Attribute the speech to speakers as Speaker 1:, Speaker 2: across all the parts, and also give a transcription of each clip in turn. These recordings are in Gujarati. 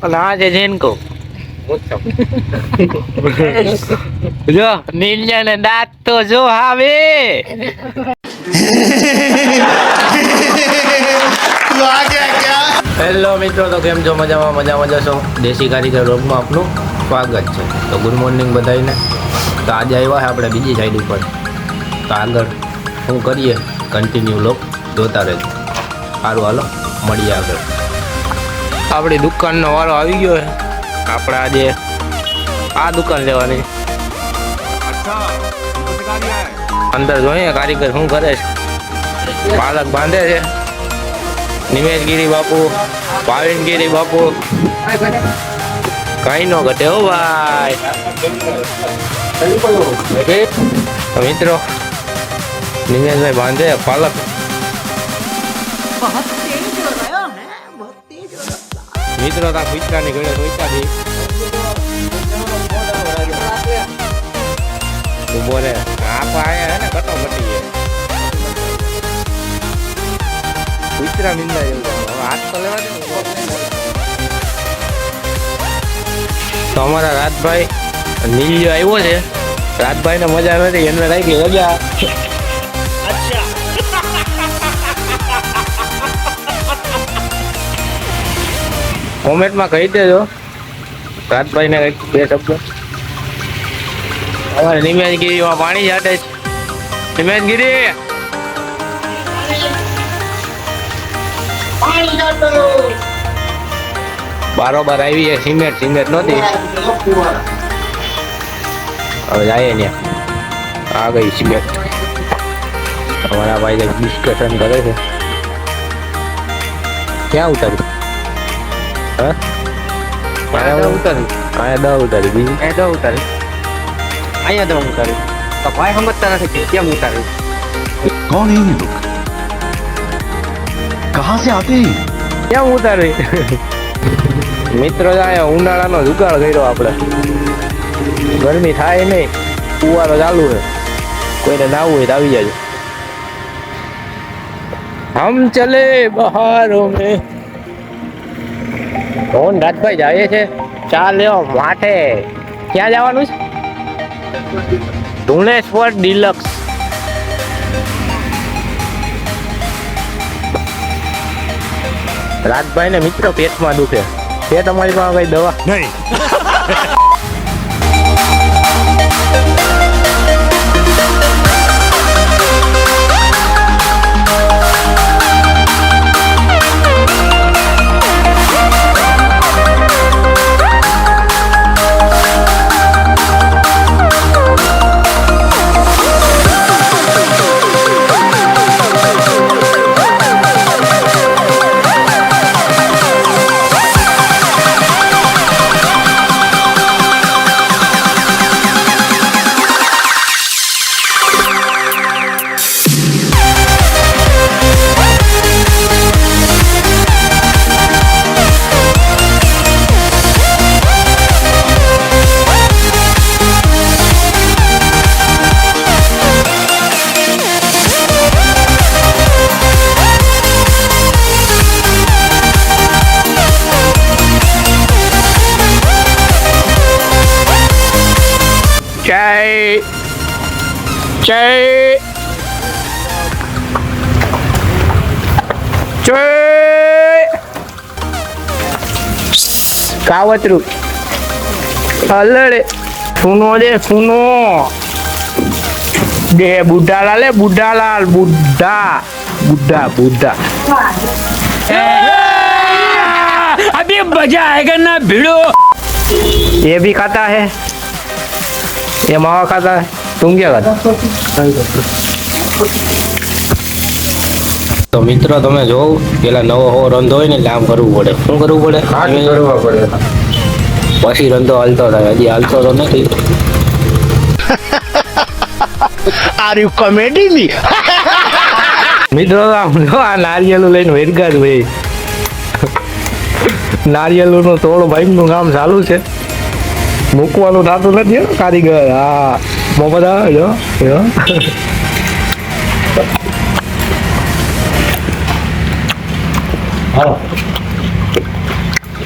Speaker 1: અને આ છે જેનકો જો નીલજા ને દાંત તો જો આવે હેલો મિત્રો, તો કેમ છો? મજામાં છો? દેશી કારીગર રોગમાં આપનું સ્વાગત છે. તો ગુડ મોર્નિંગ બધાને. તો આજે આવ્યા છે આપણે બીજી સાઈડ ઉપર. તો આગળ શું કરીએ કન્ટિન્યુ લોક જોતા રહેજો. સારું, હાલો મળીએ આગળ. આપણી દુકાનનો વારો આવી ગયો છે. આપણે આજે આ દુકાન લેવાની. અંદર જોઈએ કારીગર શું કરે છે. પાલક બાંધે છે. નિમેશગીરી બાપુ, ભાવિનગીરી બાપુ, કઈ નો ઘટે હો ભાઈ. મિત્રો નિમેશભાઈ બાંધે પાલક. મિત્રો તા કૂતરાની ઘરે સોચતા હતી ઉભો રે. આપ આયા હે ને કટો ઘટી છે કૂતરા મિંદા જેવું. હવે હાથ તો લેવા દે. તો અમારા રાજભાઈ નીલિયો આવ્યો છે. રાજભાઈ ને મજા નથી, એને રાખી રજા. કોમેન્ટમાં કહી દેજો રાજભાઈ ને કઈક બે શબ્દ. અમારે નિમેશગીરીમાં પાણી છાંટે છે. નિમેશગીરી બારોબાર આવી છે. સિમેન્ટ નહોતી, હવે જાય ને આ ગઈ સિમેન્ટ. અમારા ભાઈ ડિસ્કશન કરે છે. ક્યાં ઉતાર્યું? હા, અહીંયા ઉતારી, અહીંયા 10 ઉતારી, બીજી અહીંયા 10 ઉતારી, અહીંયા 10 ઉતારી. તો ભાઈ સમજતા નથી કેમ ઉતાર્યું.
Speaker 2: कौन है ये लोग? कहाँ से आते हैं?
Speaker 1: કેમ ઉતારી? મિત્રો અહીંયા ઉનાળાનો જુગાડ કર્યો આપણે. ગરમી થાય નહીં, ફુવારો ચાલુ છે. કોઈને નાવું હોય તો આવી જાય. હમ ચલે બહારો મેં. કોણ રાજભાઈ જાય છે ચા લેવા માટે. ક્યાં જવાનું છે? ધુણેશ્વર ડિલક્સ. રાજભાઈ ને મિત્રો પેટમાં દુખે છે. તમારી પાસે કઈ દવા
Speaker 2: नहीं.
Speaker 1: કાવતરું હલડે સુનો દે સુનો દે. બુઢાલાલ લે બુઢાલાલ. बुढ़ा अभी मजा आएगा ना भिड़ो. ये भी खाता है, ये मावा खाता है. तुम क्या खाता? તો મિત્રો તમે જોવ પેલા નવો હો રંધો હોય ને એટલે આમ કરવું પડે. શું કરવું પડે? કરવા પડે. પછી રંધો હાલતો થાય. હજી હાલતો તો નથી.
Speaker 2: Are you comedy me?
Speaker 1: મિત્રો આમ જો આ નારિયેલું લઈને વેરગા જ ભાઈ. નારિયેલું નું તોડ ભાઈ નું કામ ચાલુ છે. મૂકવાનું થતું નથી કારીગર. હા મોહમ્મદ જો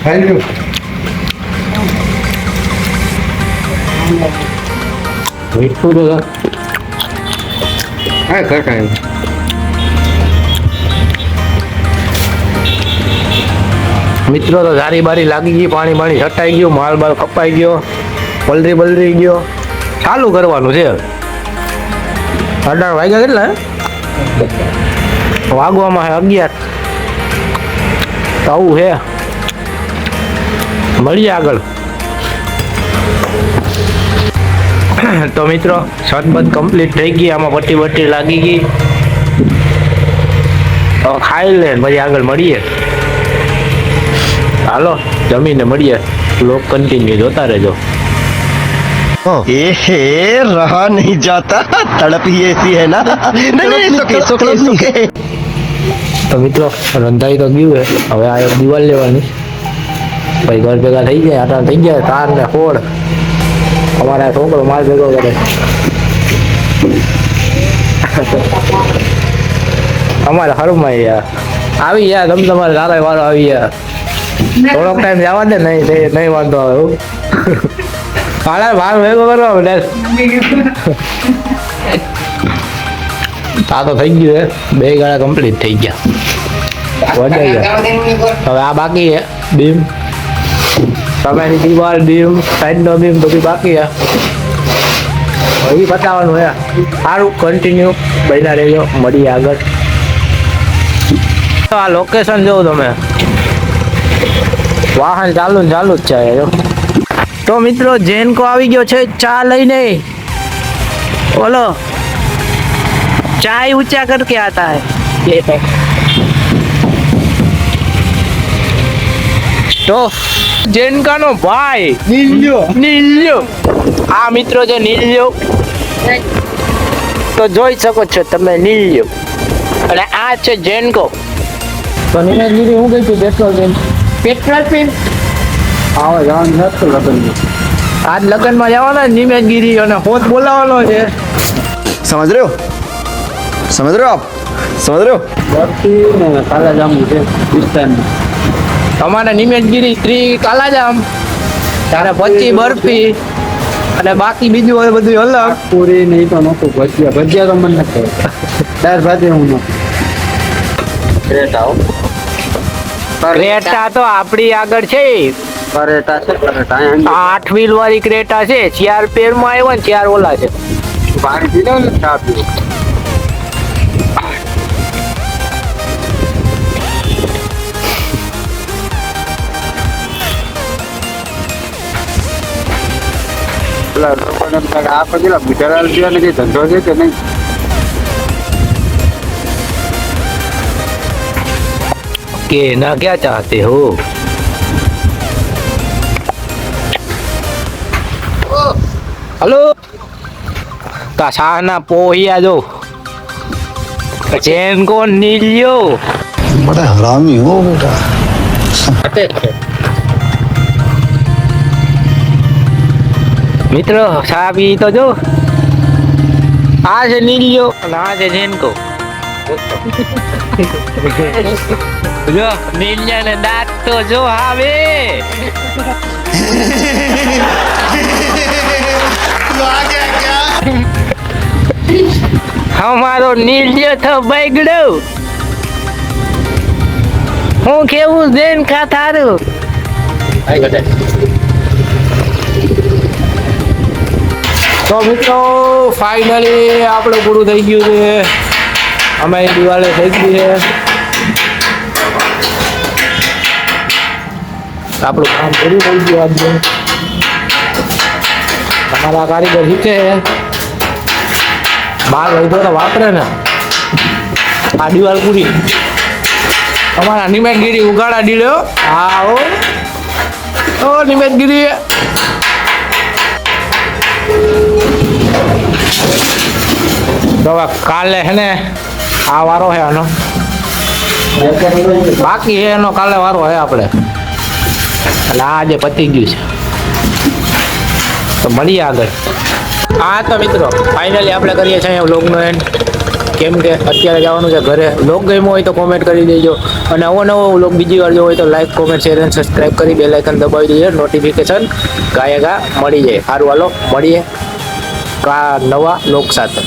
Speaker 2: Thank you.
Speaker 1: મીઠું તો હા ઘટાય. મિત્રો તો જારી બારી લાગી ગઈ, પાણી બાણી છટાઈ ગયું, માલ બાલ કપાઈ ગયો, પલરી બલરી ગયો. ચાલુ કરવાનું છે. 18 વાગ્યા કેટલા વાગવામાં હે 11. તો આવું હે, મળીએ આગળ. તો મિત્રો શર્ટ બધ કમ્પ્લીટ થઈ ગઈ, આમાં પટ્ટી બટ્ટી લાગી ગઈ. હવે ખાઈ લે પછી આગળ મળીએ. હાલો જમીને મળીએ. લોક કન્ટિન્યુ જોતા રહેજો.
Speaker 2: रहा नहीं जाता तड़प ही ऐसी है ना नहीं सुके
Speaker 1: તો મિત્રો રંધાઈ તો ગયું હે. હવે આ એક દિવાલ લેવાની, પછી ઘર ભેગા થઈ જાય, આટા થઈ ગયા તાર ને ખોડ. અમારા છોકરો માલ ભેગો કરે. અમારે હરમાઈ યાર આવી યાર, તમે તમારે લારા વાળો આવી યાર. થોડોક ટાઈમ જવા દે, નહીં વાંધો આવે. હાલા ભાગ ભેગો કરવા આ તો થઈ ગયું હે. 2 ગાળા કમ્પ્લીટ થઈ ગયા. વટાઈ ગયા. હવે આ બાકી હે બીમ, સામેની દિવાલ બીમ, સાઈડનો બીમ બધું બાકી હે. એ બતાવવાનું હે. સારું કન્ટિન્યુ બન્યા રહેજો, મળીએ આગળ. તો આ લોકેશન જોવો તમે, વાહન ચાલુ ને ચાલુ જ છે. તો મિત્રો જેનકો આવી ગયો છે ચા લઈને. બોલો ચાय ऊंचा करके आता है ये तो જેનકા નો ભાઈ નીલ્યો આ મિત્રો છે નીલ્યો. તો જોઈ શકો છો તમે નીલ્યો, અને આ છે જેનકો. તો નીરજગીરી હું ગઈ છું પેટ્રોલ પંપ આવા જવાનું નથી લગ્ન. આજ લગ્નમાં જવાના નિમેશગીરી અને હોત બોલાવવાનો છે.
Speaker 2: समझ रहे हो आप समझ रहे हो
Speaker 3: બરફી ને કાલાજાંબુ છે વિસ્તારમાં.
Speaker 1: તમારે નિમેશગીરી 3 કાલાજામ, તારે 25 બરફી, અને બાકી બીજું હોય બધું અલગ.
Speaker 3: પૂરી ને ઈ તો નહોતું. ભજીયા તો મને નથી. દાળ ભાજી હું નથી.
Speaker 1: ક્રેટા તો આપણી આગળ છે.
Speaker 3: કરેટા છે, કરેટા
Speaker 1: 8 વ્હીલ વાળી ક્રેટા છે. 4 પેરમાં આવ્યા ને 4 ઓલા છે.
Speaker 3: પાણી પીધો ને ચા પીધો. પેલા લોકોને આ પેલા ગુજરાત ને કઈ ધંધો છે કે નહીં?
Speaker 1: कहना क्या चाहते हो? हेलो कसाना पोहिया जो चैन को नीलियो
Speaker 2: बड़ा हरामी हो बेटा
Speaker 1: मित्र साहब तो जो आज नीलियो आज जैन को જો નીલિયાને દાંત તો જો આવે. અમારો નીલિયો તો બગડો. હું કેવું દેન કા તારું. તો મિત્રો ફાઇનલી આપણે પૂરું થઈ ગયું છે. અમે દિવાળી થઈ ગઈ છે. આપણું કામ પૂરું થઈ ગયું. આજે તમારા કારીગર શીખે બાર વધો તો વાપરે ને. આ દિવાલ પૂરી તમારા નિમેશગીરી ઉગાડા ડીલ્યો. હા ઓ નિમેશગીરી તો કાલે હે ને આ વારો હે આનો, બાકી હે એનો કાલે વારો હે આપણે. એટલે આજે પતી ગયું છે. તો મળીએ આગળ. હા તો મિત્રો ફાઇનલી આપણે કરીએ છીએ વ્લોગનો એન્ડ. કેમ કે અત્યારે જવાનું છે ઘરે. વ્લોગ ગમ્યો હોય તો કોમેન્ટ કરી દેજો અને નવો વ્લોગ બીજી વાર જોવો હોય તો લાઈક કોમેન્ટ શેર અને સબસ્ક્રાઈબ કરી બેલ આઇકન દબાવી દેજો. નોટિફિકેશન ગાયે મળી જાય. સારું હાલો મળીએ નવા વ્લોગ સાથે.